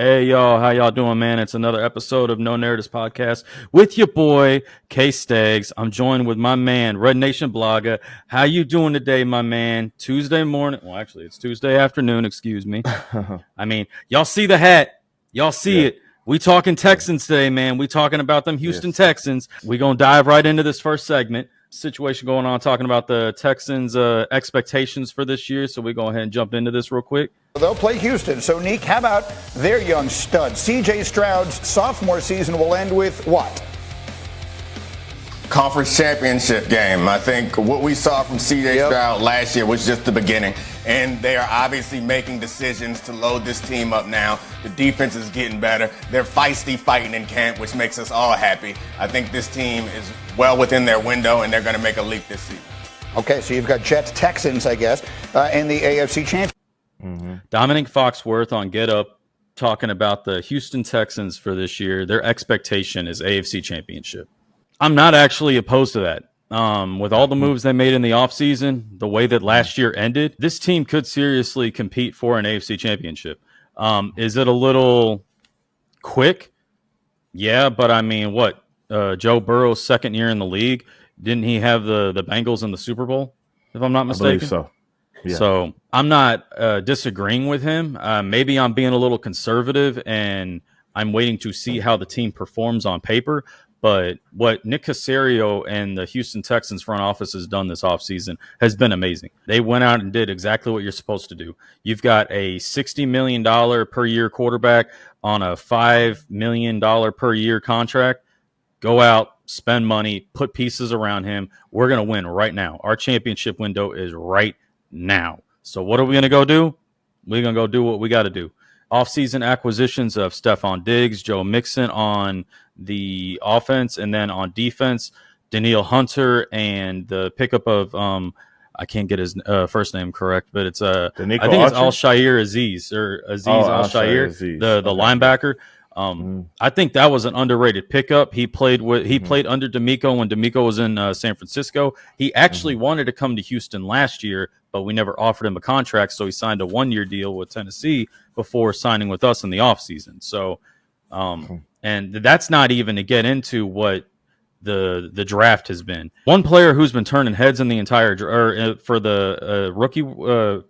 Hey y'all, how y'all doing, man? It's another episode of No Narratives Podcast with your boy K Staggs. I'm joined with my man Red Nation Blogger. How you doing today, my man? Tuesday morning. Well, actually, it's Tuesday afternoon. Excuse me. I mean, y'all see the hat? Y'all see Yeah. it? We talking Texans today, man. We talking about them Houston Yes. Texans. We gonna dive right into this first segment. Situation going on, talking about the Texans' expectations for this year. So we go ahead and jump into this real quick. They'll play Houston. So, Neek, how about their young stud? C.J. Stroud's sophomore season will end with what? Conference championship game. I think what we saw from C.J. Stroud last year was just the beginning. And they are obviously making decisions to load this team up now. The defense is getting better. They're feisty fighting in camp, which makes us all happy. I think this team is well within their window, and they're going to make a leap this season. Okay, so you've got Jets, Texans, I guess, in the AFC Championship. Dominic Foxworth on Get Up talking about the Houston Texans for this year. Their expectation is AFC Championship. I'm not actually opposed to that. With all the moves they made in the offseason, the way that last year ended, this team could seriously compete for an AFC Championship. Is it a little quick? Yeah, but I mean, what? Joe Burrow's second year in the league, didn't he have the Bengals in the Super Bowl, if I'm not mistaken? I believe so. Yeah. So I'm not disagreeing with him. Maybe I'm being a little conservative and I'm waiting to see how the team performs on paper. But what Nick Caserio and the Houston Texans front office has done this offseason has been amazing. They went out and did exactly what you're supposed to do. You've got a $60 million per year quarterback on a $5 million per year contract. Go out, spend money, put pieces around him. We're going to win right now. Our championship window is right now. So what are we going to go do? We're going to go do what we got to do. Offseason acquisitions of Stephon Diggs, Joe Mixon on the offense, and then on defense, Danielle Hunter, and the pickup of I can't get his first name correct, but it's I think it's Al-Shaair Aziz or Aziz Al-Shaair, the linebacker. I think that was an underrated pickup. He played under DeMeco when DeMeco was in San Francisco. He actually wanted to come to Houston last year, but we never offered him a contract, so he signed a one-year deal with Tennessee before signing with us in the offseason. So, and that's not even to get into what the draft has been. One player who's been turning heads in the entire for the rookie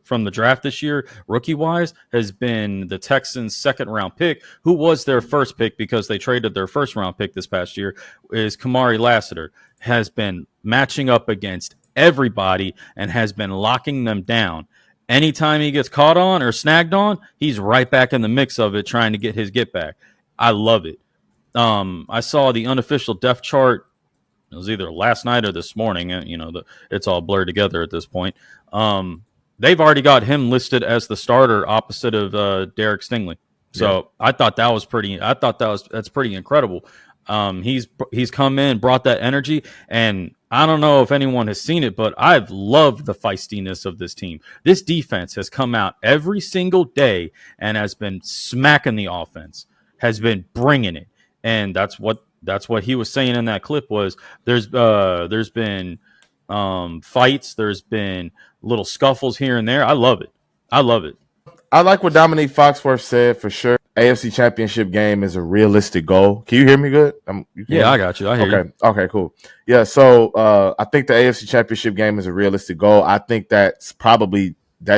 from the draft this year, rookie wise, has been the Texans' second round pick, who was their first pick because they traded their first round pick this past year. Is Kamari Lassiter, has been matching up against everybody and has been locking them down. Anytime he gets caught on or snagged on, he's right back in the mix of it, trying to get his get back. I love it. I saw the unofficial depth chart. It was either last night or this morning. It's all blurred together at this point. They've already got him listed as the starter opposite of Derek Stingley. So yeah. I thought that's pretty incredible. He's come in, brought that energy, and I don't know if anyone has seen it, but I've loved the feistiness of this team. This defense has come out every single day and has been smacking the offense, has been bringing it. And that's what he was saying in that clip was there's been fights, there's been little scuffles here and there. I love it. I like what Dominique Foxworth said for sure. AFC Championship game is a realistic goal. Can you hear me good? I got you. I hear you. Okay, cool. Yeah, so I think the AFC Championship game is a realistic goal. I think that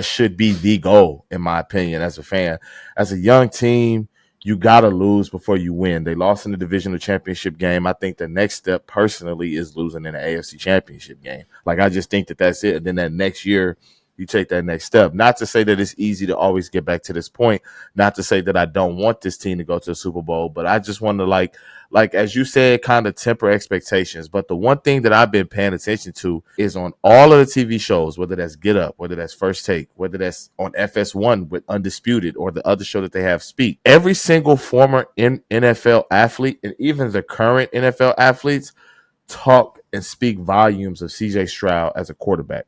should be the goal, in my opinion, as a fan. As a young team, you got to lose before you win. They lost in the divisional championship game. I think the next step personally is losing in the AFC Championship game. Like, I just think that's it. And then that next year, you take that next step. Not to say that it's easy to always get back to this point. Not to say that I don't want this team to go to the Super Bowl, but I just want to, like as you said, kind of temper expectations. But the one thing that I've been paying attention to is on all of the TV shows, whether that's Get Up, whether that's First Take, whether that's on FS1 with Undisputed or the other show that they have, Speak. Every single former NFL athlete and even the current NFL athletes talk and speak volumes of C.J. Stroud as a quarterback,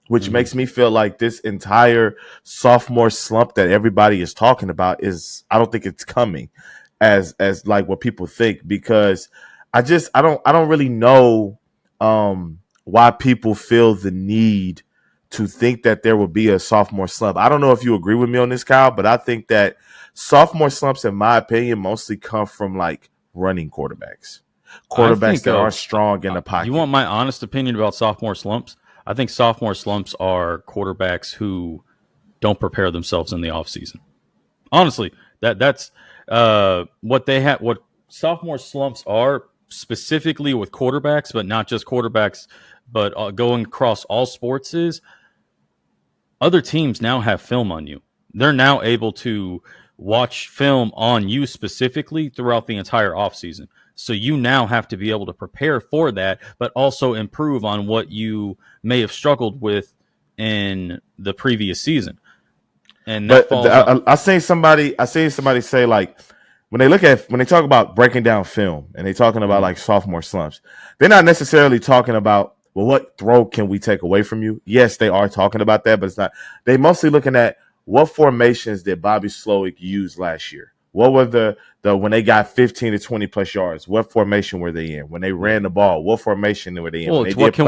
which makes me feel like this entire sophomore slump that everybody is talking about I don't think it's coming as like what people think, because I don't really know why people feel the need to think that there will be a sophomore slump. I don't know if you agree with me on this, Kyle, but I think that Sophomore slumps, in my opinion, mostly come from like running quarterbacks that are strong in the pocket. You want my honest opinion about sophomore slumps? I think sophomore slumps are quarterbacks who don't prepare themselves in the offseason. Honestly, that's what they have. What sophomore slumps are specifically with quarterbacks, but not just quarterbacks, but going across all sports is other teams now have film on you. They're now able to watch film on you specifically throughout the entire offseason. So you now have to be able to prepare for that, but also improve on what you may have struggled with in the previous season. And that I seen somebody say, like, when they talk about breaking down film and they talking about like sophomore slumps, they're not necessarily talking about, well, what throw can we take away from you? Yes, they are talking about that, but it's not. They mostly looking at what formations did Bobby Slowick use last year? What were the when they got 15 to 20 plus yards? What formation were they in? When they ran the ball, what formation were they in? Well, what can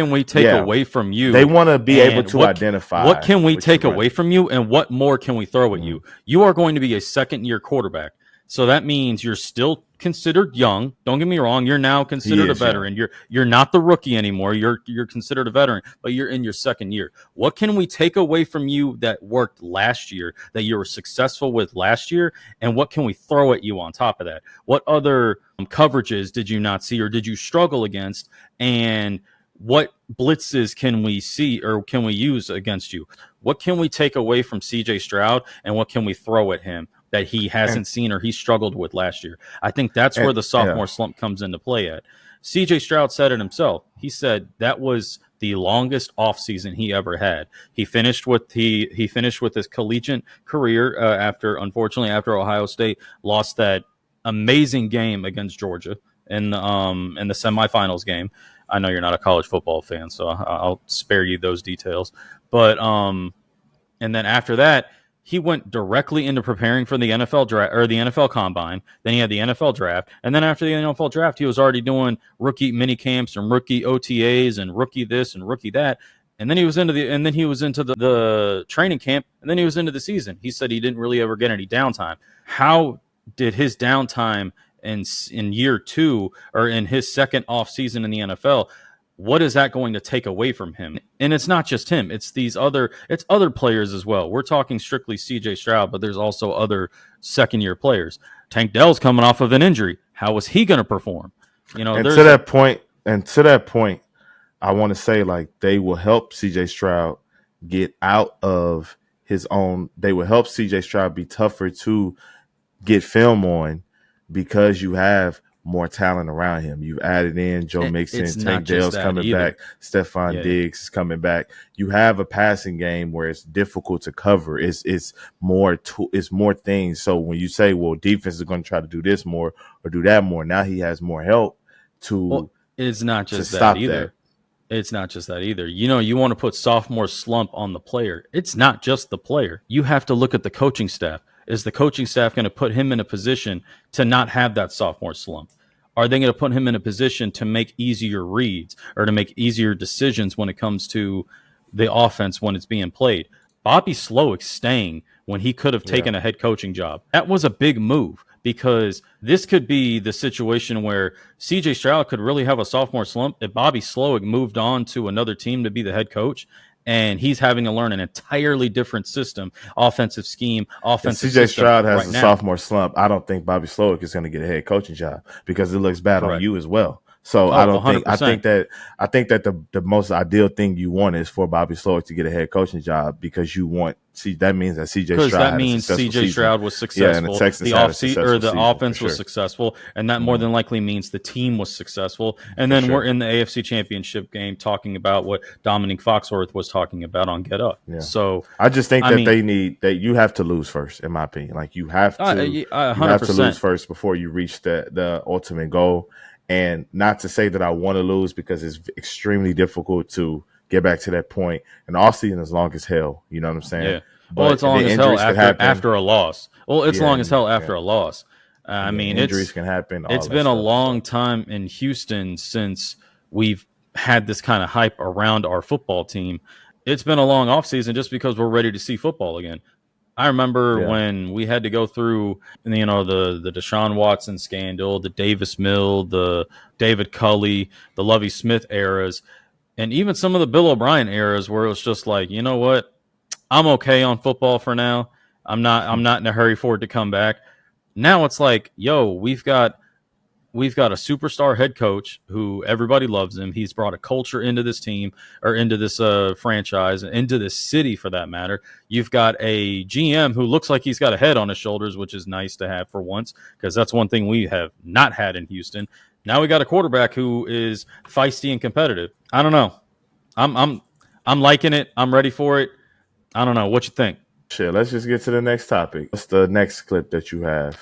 we take away from you? They want to be able to identify what can we take away from you, and what more can we throw at you? You are going to be a second-year quarterback, so that means you're still considered young. Don't get me wrong; you're now considered a veteran. Young. You're not the rookie anymore. You're considered a veteran, but you're in your second year. What can we take away from you that worked last year, that you were successful with last year, and what can we throw at you on top of that? What other coverages did you not see, or did you struggle against, and what blitzes can we see or can we use against you? What can we take away from CJ Stroud, and what can we throw at him that he hasn't seen or he struggled with last year? I think that's where the sophomore slump comes into play at. CJ Stroud said it himself. He said that was the longest offseason he ever had. He finished with his collegiate career after Ohio State lost that amazing game against Georgia in the semifinals game. I know you're not a college football fan, so I'll spare you those details. But and then after that, he went directly into preparing for the NFL draft or the NFL Combine. Then he had the NFL Draft, and then after the NFL Draft, he was already doing rookie mini camps and rookie OTAs and rookie this and rookie that. And then he was into the training camp, and then he was into the season. He said he didn't really ever get any downtime. How did his downtime in year two or in his second off season in the NFL? What is that going to take away from him? And it's not just him. It's other players as well. We're talking strictly CJ Stroud, but there's also other second-year players. Tank Dell's coming off of an injury. How is he going to perform? To that point, I want to say, like, they will help CJ Stroud get out of his own. They will help CJ Stroud be tougher to get film on because you have more talent around him. You've added in Joe Mixon, Tank Dell's coming back, Stephon Diggs is coming back. You have a passing game where it's difficult to cover. It's more things. So when you say, well, defense is going to try to do this more or do that more, now he has more help to. Well, it's not just that either. It's not just that either. You want to put sophomore slump on the player. It's not just the player. You have to look at the coaching staff. Is the coaching staff going to put him in a position to not have that sophomore slump? Are they going to put him in a position to make easier reads or to make easier decisions when it comes to the offense when it's being played? Bobby Slowick staying when he could have taken a head coaching job. That was a big move because this could be the situation where CJ Stroud could really have a sophomore slump if Bobby Slowick moved on to another team to be the head coach. And he's having to learn an entirely different system, offensive scheme, offensive system. CJ Stroud has a sophomore slump. I don't think Bobby Slowick is going to get a head coaching job because it looks bad on you as well. So I don't 100%. I think that the most ideal thing you want is for Bobby Slowick to get a head coaching job because that means that CJ Stroud was successful. The offense was successful, and that more than likely means the team was successful. And then we're in the AFC Championship game talking about what Dominique Foxworth was talking about on Get Up. Yeah. So I just think that you have to lose first, in my opinion. Like you have to lose first before you reach the ultimate goal. And not to say that I want to lose because it's extremely difficult to get back to that point. And the offseason is long as hell. You know what I'm saying? Yeah. Well, it's long as hell after a loss. Well, it's long as hell after a loss. I mean, injuries can happen. It's been a long time in Houston since we've had this kind of hype around our football team. It's been a long offseason just because we're ready to see football again. I remember when we had to go through, the Deshaun Watson scandal, the Davis Mill, the David Culley, the Lovie Smith eras, and even some of the Bill O'Brien eras where it was just like, you know what? I'm okay on football for now. I'm not in a hurry for it to come back. Now it's like, yo, we've got a superstar head coach who everybody loves him. He's brought a culture into this team, or into this franchise, into this city for that matter. You've got a GM who looks like he's got a head on his shoulders, which is nice to have for once, because that's one thing we have not had in Houston. Now we got a quarterback who is feisty and competitive. I don't know. I'm liking it. I'm ready for it. I don't know. What you think? Shit, let's just get to the next topic. What's the next clip that you have?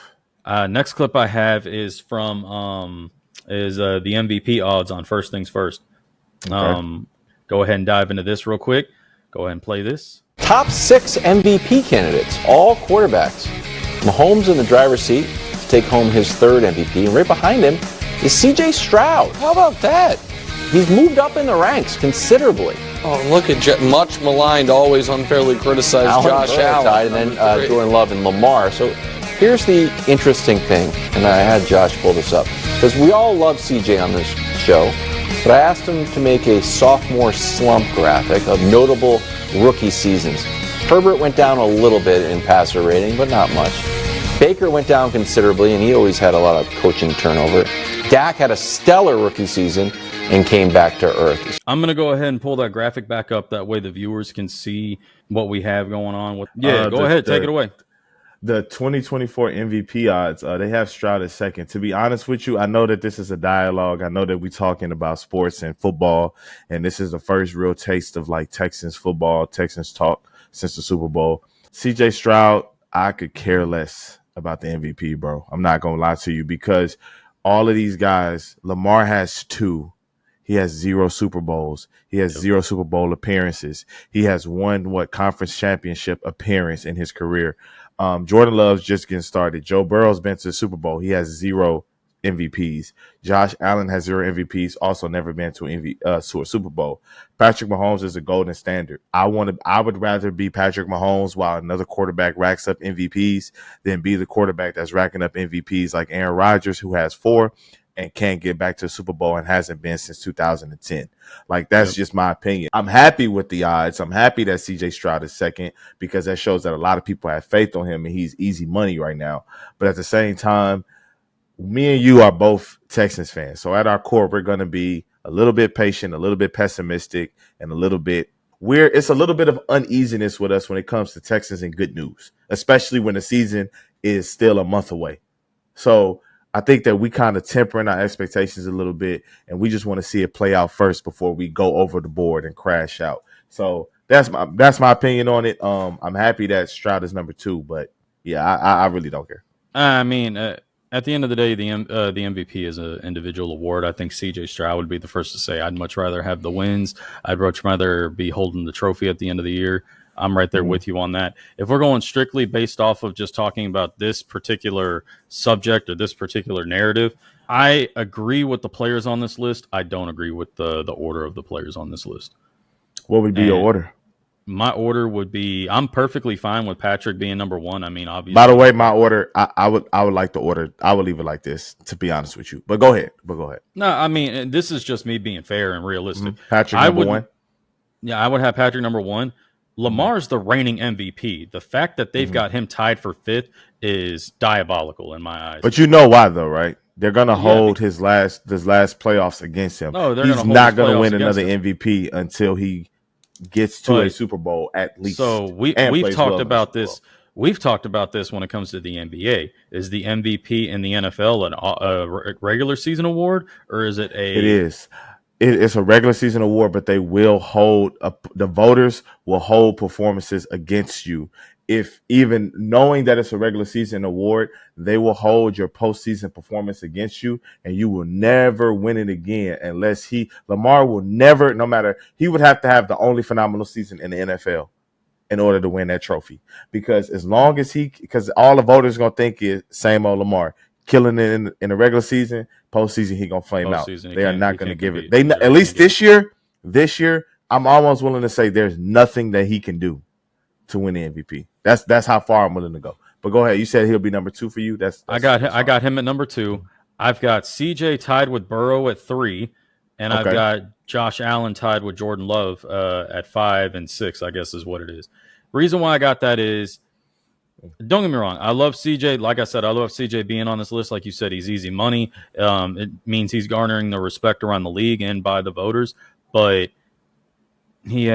Next clip I have is from the MVP odds on First Things First. Okay. Go ahead and dive into this real quick. Go ahead and play this. Top 6 MVP candidates, all quarterbacks. Mahomes in the driver's seat to take home his 3rd MVP, and right behind him is CJ Stroud. How about that? He's moved up in the ranks considerably. Oh, look at much maligned, always unfairly criticized Josh Allen. And then Jordan Love and Lamar. So here's the interesting thing, and I had Josh pull this up, because we all love CJ on this show, but I asked him to make a sophomore slump graphic of notable rookie seasons. Herbert went down a little bit in passer rating, but not much. Baker went down considerably, and he always had a lot of coaching turnover. Dak had a stellar rookie season and came back to earth. I'm going to go ahead and pull that graphic back up. That way the viewers can see what we have going on. Go ahead. Take it away. The 2024 MVP odds, they have Stroud at 2nd. To be honest with you, I know that this is a dialogue. I know that we're talking about sports and football, and this is the first real taste of like Texans football, Texans talk since the Super Bowl. CJ Stroud, I could care less about the MVP, bro. I'm not going to lie to you, because all of these guys, Lamar has 2. He has 0 Super Bowls. He has 0 Super Bowl appearances. He has 1 conference championship appearance in his career. Jordan Love's just getting started. Joe Burrow's been to the Super Bowl. He has 0 MVPs. Josh Allen has 0 MVPs, also never been to a Super Bowl. Patrick Mahomes is a golden standard. I would rather be Patrick Mahomes while another quarterback racks up MVPs than be the quarterback that's racking up MVPs like Aaron Rodgers, who has 4 and can't get back to the Super Bowl and hasn't been since 2010. Like, that's just my opinion. I'm happy with the odds. I'm happy that CJ Stroud is 2nd, because that shows that a lot of people have faith on him and he's easy money right now. But at the same time, me and you are both Texans fans. So at our core, we're going to be a little bit patient, a little bit pessimistic, and a little bit weird. It's a little bit of uneasiness with us when it comes to Texans and good news, especially when the season is still a month away. So I think that we kind of tempering our expectations a little bit, and we just want to see it play out first before we go over the board and crash out. So that's my opinion on it. I'm happy that Stroud is number 2, but yeah, I really don't care. I mean, at the end of the day, the MVP is an individual award. I think CJ Stroud would be the first to say I'd much rather have the wins. I'd much rather be holding the trophy at the end of the year. I'm right there with you on that. If we're going strictly based off of just talking about this particular subject or this particular narrative, I agree with the players on this list. I don't agree with the order of the players on this list. What would be your order? My order would be, I'm perfectly fine with Patrick being number 1. I mean, obviously. By the way, my order, I would like the order. I would leave it like this, to be honest with you. But go ahead. No, I mean, this is just me being fair and realistic. Patrick number 1. Yeah, I would have Patrick number 1. Lamar's the reigning MVP. The fact that they've got him tied for 5th is diabolical in my eyes. But you know why, though, right? They're going to hold his last playoffs against him. No, he's not going to win another MVP until he gets to a Super Bowl at least. So we've talked about this. We've talked about this when it comes to the NBA. Is the MVP in the NFL a regular season award, or is it a? It is. It's a regular season award, but they will hold the voters will hold performances against you. If even knowing that it's a regular season award, they will hold your postseason performance against you, and you will never win it again unless Lamar will never, no matter, he would have to have the only phenomenal season in the NFL in order to win that trophy. Because as long as because all the voters are going to think is same old Lamar. Killing it in the regular season, postseason he gonna flame out. They are not going to give it. They at least this year, I'm almost willing to say there's nothing that he can do to win the MVP. That's how far I'm willing to go. But go ahead. You said he'll be number 2 for you. I got him at number 2. I've got CJ tied with Burrow at 3, and I've got Josh Allen tied with Jordan Love at 5 and 6, I guess is what it is. Reason why I got that is, don't get me wrong, I love CJ. Like I said, I love CJ being on this list. Like you said, he's easy money. It means he's garnering the respect around the league and by the voters. But he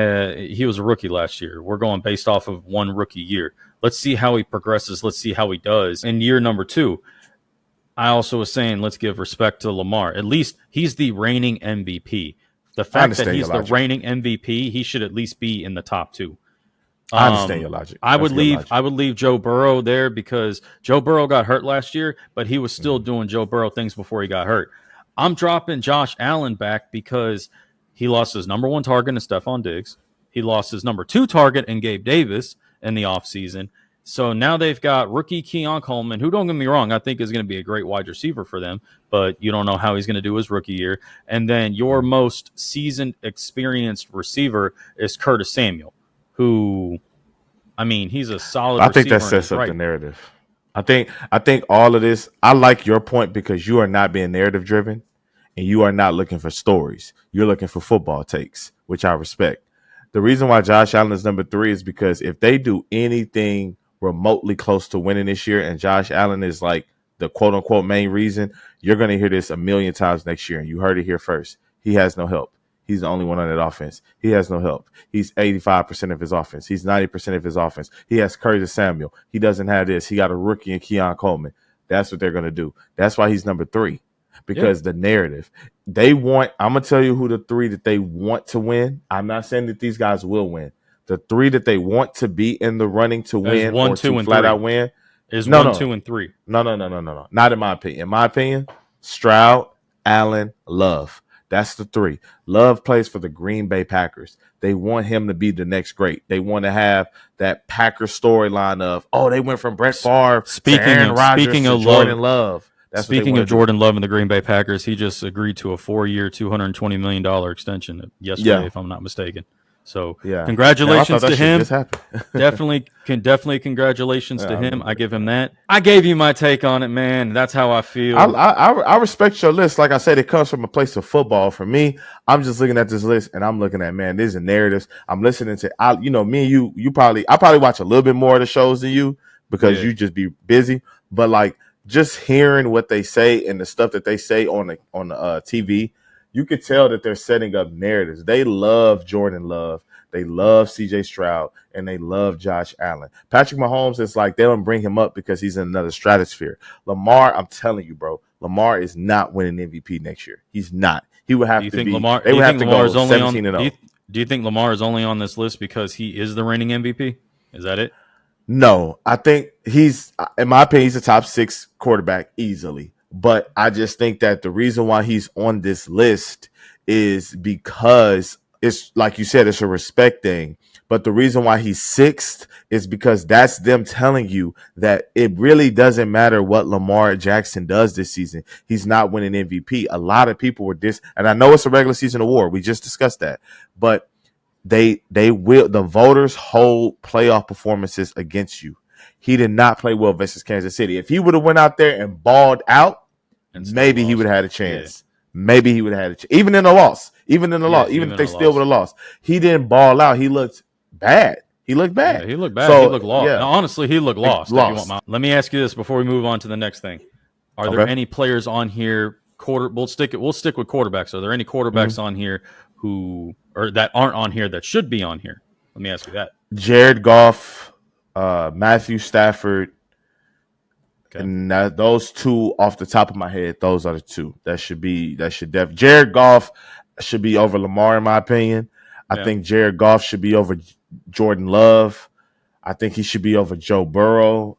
was a rookie last year. We're going based off of one rookie year. Let's see how he progresses. Let's see how he does in year number 2. I also was saying let's give respect to Lamar. At least he's the reigning MVP. The fact that he's the reigning MVP, he should at least be in the top 2. I understand your logic. I would leave Joe Burrow there because Joe Burrow got hurt last year, but he was still doing Joe Burrow things before he got hurt. I'm dropping Josh Allen back because he lost his number 1 target in Stephon Diggs. He lost his number 2 target in Gabe Davis in the offseason. So now they've got rookie Keon Coleman, who, don't get me wrong, I think is going to be a great wide receiver for them, but you don't know how he's going to do his rookie year. And then your most seasoned, experienced receiver is Curtis Samuel, who, I mean, he's a solid receiver. I think that sets up the narrative. I think all of this, I like your point because you are not being narrative driven and you are not looking for stories. You're looking for football takes, which I respect. The reason why Josh Allen is number 3 is because if they do anything remotely close to winning this year and Josh Allen is like the quote unquote main reason, you're going to hear this a million times next year. And you heard it here first. He has no help. He's the only one on that offense. He has no help. He's 85% of his offense. He's 90% of his offense. He has Curtis Samuel. He doesn't have this. He got a rookie in Keon Coleman. That's what they're going to do. That's why he's number 3, because the narrative they want. I'm going to tell you who the 3 that they want to win. I'm not saying that these guys will win. The 3 that they want to be in the running to win or to flat out win is 1, 2, and 3. No. Not in my opinion. In my opinion, Stroud, Allen, Love. That's the 3. Love plays for the Green Bay Packers. They want him to be the next great. They want to have that Packers storyline of, they went from Brett Favre to Aaron Rodgers to Jordan Love. Speaking of Jordan Love and the Green Bay Packers, he just agreed to a 4-year, $220 million extension yesterday, if I'm not mistaken. So congratulations to him. definitely congratulations to him. I give him that. I gave you my take on it, man. That's how I feel. I respect your list. Like I said, it comes from a place of football. For me, I'm just looking at this list and I'm looking at, man, these are narratives. I'm listening to, me and you I probably watch a little bit more of the shows than you because you just be busy. But like just hearing what they say and the stuff that they say on the TV, you could tell that they're setting up narratives. They love Jordan Love. They love CJ Stroud, and they love Josh Allen. Patrick Mahomes is like they don't bring him up because he's in another stratosphere. Lamar, I'm telling you, bro, Lamar is not winning MVP next year. He's not. He would have to be. They would have to go 17-0. Do you think Lamar is only on this list because he is the reigning MVP? Is that it? No, I think he's, in my opinion, he's a top 6 quarterback easily. But I just think that the reason why he's on this list is because it's like you said, it's a respect thing. But the reason why he's 6th is because that's them telling you that it really doesn't matter what Lamar Jackson does this season. He's not winning MVP. A lot of people were and I know it's a regular season award. We just discussed that. But the voters hold playoff performances against you. He did not play well versus Kansas City. If he would have went out there and balled out, maybe he would have had a chance. Yeah. Maybe he would have had a chance. Even in the loss. Even if they still would have lost. He didn't ball out. He looked bad. He looked bad. Yeah, he looked bad. So, he looked lost. Yeah. Now, honestly, he looked lost. Let me ask you this before we move on to the next thing. Are there any players on here? We'll stick with quarterbacks. Are there any quarterbacks on here that aren't on here that should be on here? Let me ask you that. Jared Goff. Matthew Stafford, and those 2 off the top of my head, those are the 2 Jared Goff should be over Lamar in my opinion. I think Jared Goff should be over Jordan Love. I think he should be over Joe Burrow.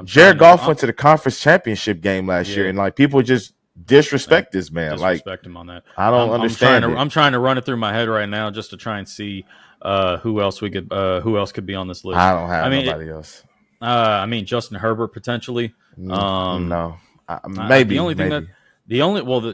Jared Goff went to the conference championship game last year, and like people just disrespect this man. Disrespect him on that. I don't understand. I'm trying to run it through my head right now just to try and see who else could be on this list. I don't have nobody else. Justin Herbert potentially. No, maybe.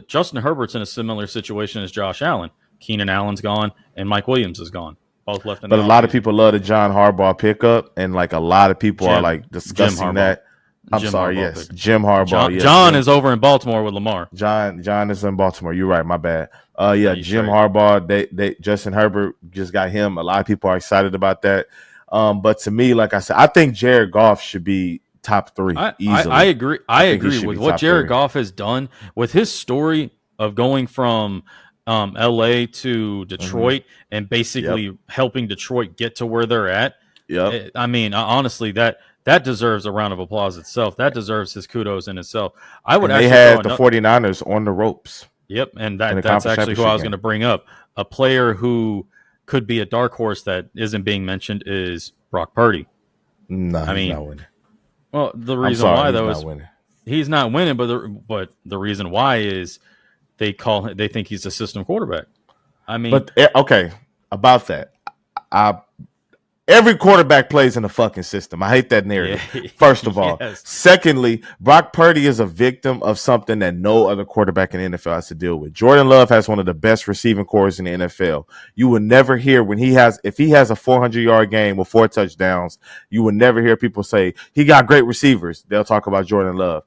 Justin Herbert's in a similar situation as Josh Allen. Keenan Allen's gone and Mike Williams is gone. both left. But a lot of people love the John Harbaugh pickup, and like a lot of people are like discussing that. I'm sorry, yes, Jim Harbaugh. John is over in Baltimore with Lamar. John is in Baltimore. You're right. My bad. Jim Harbaugh. They Justin Herbert just got him. A lot of people are excited about that. But to me, like I said, I think Jared Goff should be top 3 easily. I agree. I agree with what Jared Goff has done with his story of going from LA to Detroit and basically helping Detroit get to where they're at. Yep. I mean, honestly, that deserves a round of applause itself. That deserves his kudos in itself. I would. They had the 49ers on the ropes. Yep, and that's actually who I was going to bring up. A player who could be a dark horse that isn't being mentioned is Brock Purdy. No, he's not winning. Well, the reason why though is he's not winning, but the reason why is they think he's a system quarterback. I mean, but okay, about that, every quarterback plays in a fucking system. I hate that narrative. Yeah. First of all, secondly, Brock Purdy is a victim of something that no other quarterback in the NFL has to deal with. Jordan Love has one of the best receiving corps in the NFL. You will never hear if he has a 400-yard game with 4 touchdowns, you will never hear people say he got great receivers. They'll talk about Jordan Love.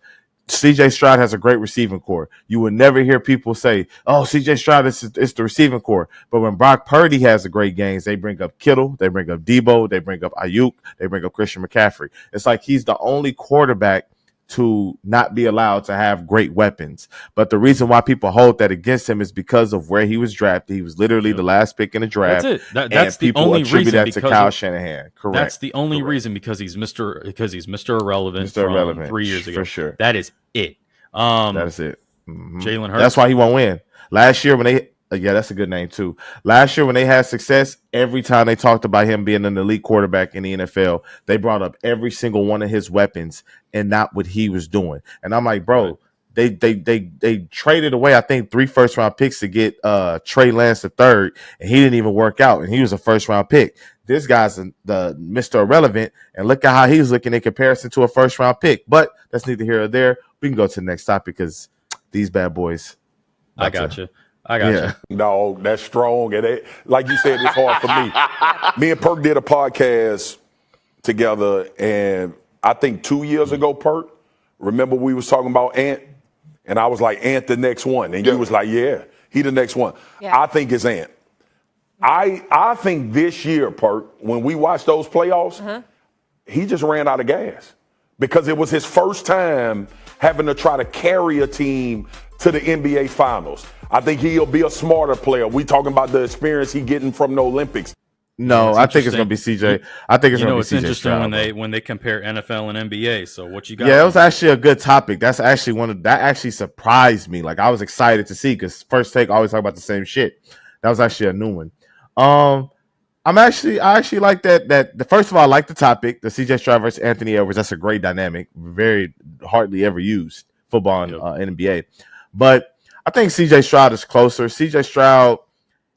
CJ Stroud has a great receiving core. You would never hear people say, "Oh, CJ Stroud is the receiving core." But when Brock Purdy has the great games, they bring up Kittle, they bring up Debo, they bring up Ayuk, they bring up Christian McCaffrey. It's like he's the only quarterback to not be allowed to have great weapons. But the reason why people hold that against him is because of where he was drafted. He was literally the last pick in the draft. That's it. That's the only reason that to Kyle Shanahan. Correct. That's the only reason because he's Mr. Irrelevant from 3 years ago. For sure. That is it. That is it. Mm-hmm. Jalen Hurts. That's why he won't win. Last year when they that's a good name too. Last year when they had success, every time they talked about him being an elite quarterback in the NFL, they brought up every single one of his weapons and not what he was doing. And I'm like, bro, they traded away, I think, 3 first-round picks to get Trey Lance III, and he didn't even work out, and he was a first-round pick. This guy's the Mr. Irrelevant, and look at how he's looking in comparison to a first-round pick. But that's neither here or there. We can go to the next topic because these bad boys. I got you. No, that's strong. And like you said, it's hard for me. Me and Perk did a podcast together, and I think 2 years ago, Perk, remember we was talking about Ant? And I was like, Ant the next one. And you was like, yeah, he the next one. Yeah. I think it's Ant. I think this year, Perk, when we watched those playoffs, he just ran out of gas because it was his first time having to try to carry a team to the NBA Finals. I think he'll be a smarter player. We talking about the experience he getting from the Olympics. No, I think it's going to be CJ. I think it's going to be CJ. It's interesting when they compare NFL and NBA. So what you got? Yeah, it was actually a good topic. That's actually that actually surprised me. Like I was excited to see because First Take always talk about the same shit. That was actually a new one. I actually like that. First of all, I like the topic, the CJ Stroud versus Anthony Edwards. That's a great dynamic. Very hardly ever used football in NBA. But I think CJ Stroud is closer. CJ Stroud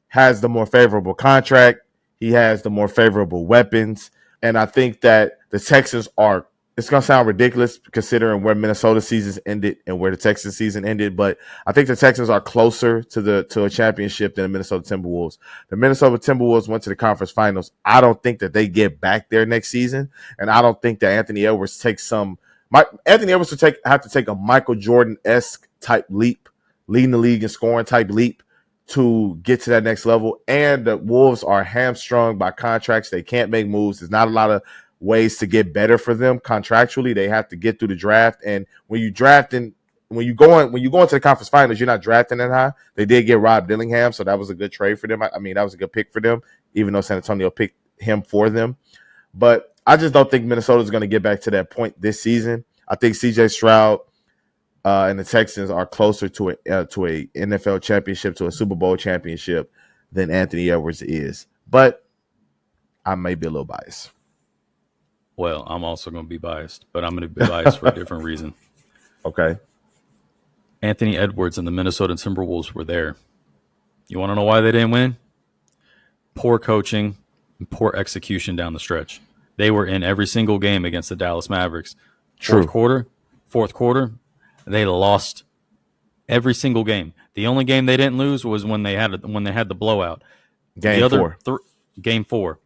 has the more favorable contract. He has the more favorable weapons. And I think that the Texans are, it's going to sound ridiculous considering where Minnesota season ended and where the Texans season ended, but I think the Texans are closer to a championship than the Minnesota Timberwolves. The Minnesota Timberwolves went to the conference finals. I don't think that they get back there next season, and I don't think that Anthony Edwards takes Anthony Edwards would have to take a Michael Jordan-esque type leap, leading the league in scoring type leap to get to that next level. And the Wolves are hamstrung by contracts. They can't make moves. There's not a lot of ways to get better for them contractually. They have to get through the draft. And when you go into the conference finals, you're not drafting that high. They did get Rob Dillingham, so that was a good trade for them. I mean, that was a good pick for them, even though San Antonio picked him for them. But I just don't think Minnesota's going to get back to that point this season. I think CJ Stroud and the Texans are closer to a NFL championship, to a Super Bowl championship than Anthony Edwards is. But I may be a little biased. Well, I'm also going to be biased, but I'm going to be biased for a different reason. Okay. Anthony Edwards and the Minnesota Timberwolves were there. You want to know why they didn't win? Poor coaching and poor execution down the stretch. They were in every single game against the Dallas Mavericks. True. Fourth quarter, they lost every single game. The only game they didn't lose was when they had the blowout. Game 4. Game 4.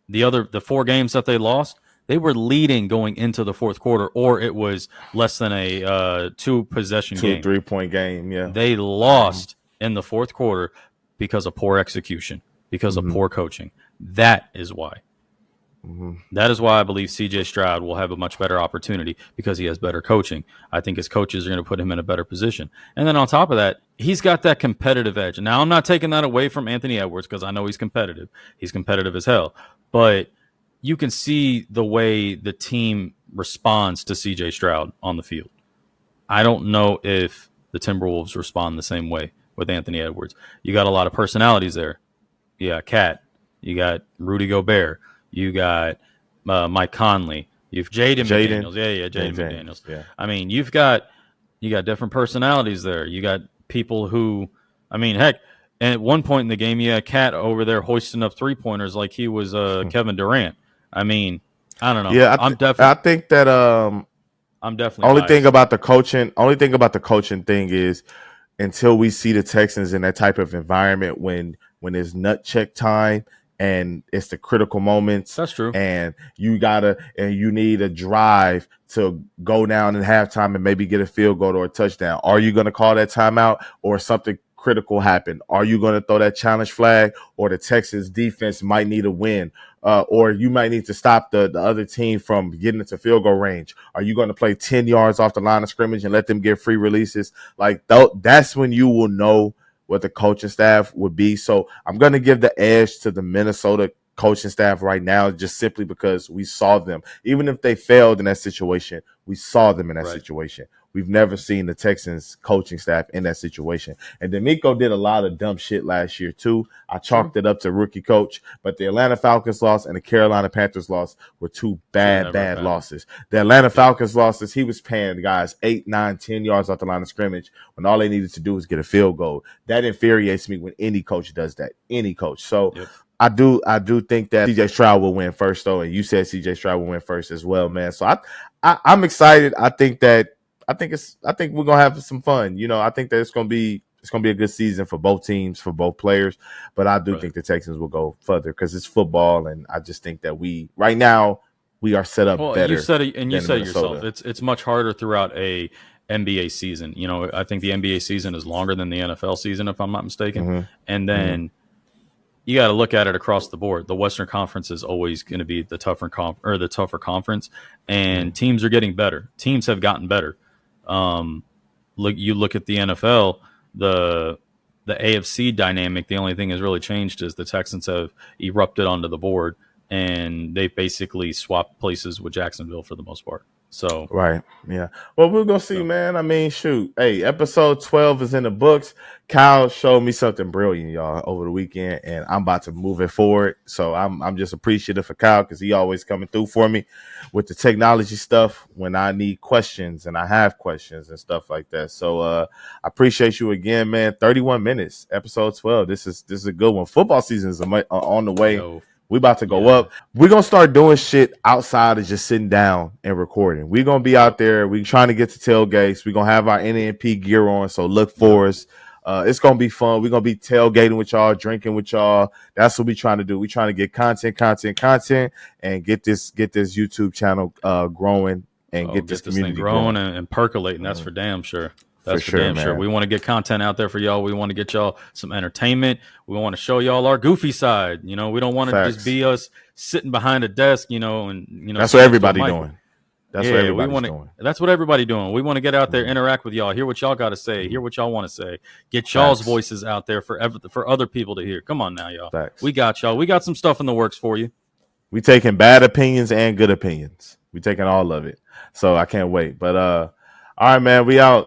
The 4 games that they lost, they were leading going into the fourth quarter, or it was less than a 2-possession game. 2-3-point game, yeah. They lost in the fourth quarter because of poor execution, because of poor coaching. That is why. That is why I believe C.J. Stroud will have a much better opportunity, because he has better coaching. I think his coaches are going to put him in a better position. And then on top of that, he's got that competitive edge. Now, I'm not taking that away from Anthony Edwards, because I know he's competitive. He's competitive as hell. But you can see the way the team responds to C.J. Stroud on the field. I don't know if the Timberwolves respond the same way with Anthony Edwards. You got a lot of personalities there. You got Cat. You got Rudy Gobert. You got Mike Conley. You've Jaden McDaniels. Jaden McDaniels. Yeah. I mean, you got different personalities there. You got people who, I mean, heck, and at one point in the game, you had Cat over there hoisting up 3-pointers like he was Kevin Durant. I mean, I don't know. Yeah, I think that I'm definitely only biased. thing about the coaching thing is, until we see the Texans in that type of environment when it's nut check time and it's the critical moments. That's true. And you need a drive to go down in halftime and maybe get a field goal or a touchdown. Are you going to call that timeout, or something critical happen? Are you going to throw that challenge flag, or the Texans defense might need a win? Or you might need to stop the other team from getting into field goal range. Are you going to play 10 yards off the line of scrimmage and let them get free releases? Like, that's when you will know what the coaching staff would be. So I'm going to give the edge to the Minnesota coaching staff right now, just simply because we saw them. Even if they failed in that situation, we saw them in that situation. We've never seen the Texans coaching staff in that situation. And D'Amico did a lot of dumb shit last year too. I chalked it up to rookie coach, but the Atlanta Falcons loss and the Carolina Panthers loss were two bad losses. The Atlanta Falcons losses, he was paying guys 8, 9, 10 yards off the line of scrimmage when all they needed to do was get a field goal. That infuriates me when any coach does that. Any coach. So I do think that CJ Stroud will win first, though, and you said CJ Stroud will win first as well, man. So I'm excited. I think we're gonna have some fun. You know, I think that it's gonna be a good season for both teams, for both players. But I do think the Texans will go further because it's football, and I just think that right now we are set up better. You said it yourself. It's much harder throughout a NBA season. You know, I think the NBA season is longer than the NFL season, if I'm not mistaken. And then you got to look at it across the board. The Western Conference is always going to be the tougher conference, and teams are getting better. Teams have gotten better. Look at the NFL, the AFC dynamic. The only thing that's really changed is the Texans have erupted onto the board, and they basically swapped places with Jacksonville for the most part. So right, yeah. Well, we're gonna see, man. I mean, shoot. Hey, episode 12 is in the books. Kyle showed me something brilliant, y'all, over the weekend, and I'm about to move it forward. So I'm just appreciative for Kyle because he always coming through for me with the technology stuff when I need questions and I have questions and stuff like that. So I appreciate you again, man. 31 minutes, episode 12. This is a good one. Football season is on the way. We about to go up. We're going to start doing shit outside of just sitting down and recording. We're going to be out there. We're trying to get to tailgates. We're going to have our NNP gear on, so look for us. It's going to be fun. We're going to be tailgating with y'all, drinking with y'all. That's what we're trying to do. We're trying to get content, and get this YouTube channel growing and get this community thing growing and percolating. That's for damn sure. That's for damn sure. We want to get content out there for y'all. We want to get y'all some entertainment. We want to show y'all our goofy side. You know, we don't want to just be us sitting behind a desk, and that's what everybody doing. That's what everybody's doing. That's what everybody doing. We want to get out there, interact with y'all, hear what y'all got to say, hear what y'all want to say, get y'all's voices out there for other people to hear. Come on now, y'all. Facts. We got y'all. We got some stuff in the works for you. We taking bad opinions and good opinions. We taking all of it. So I can't wait. But all right, man, we out.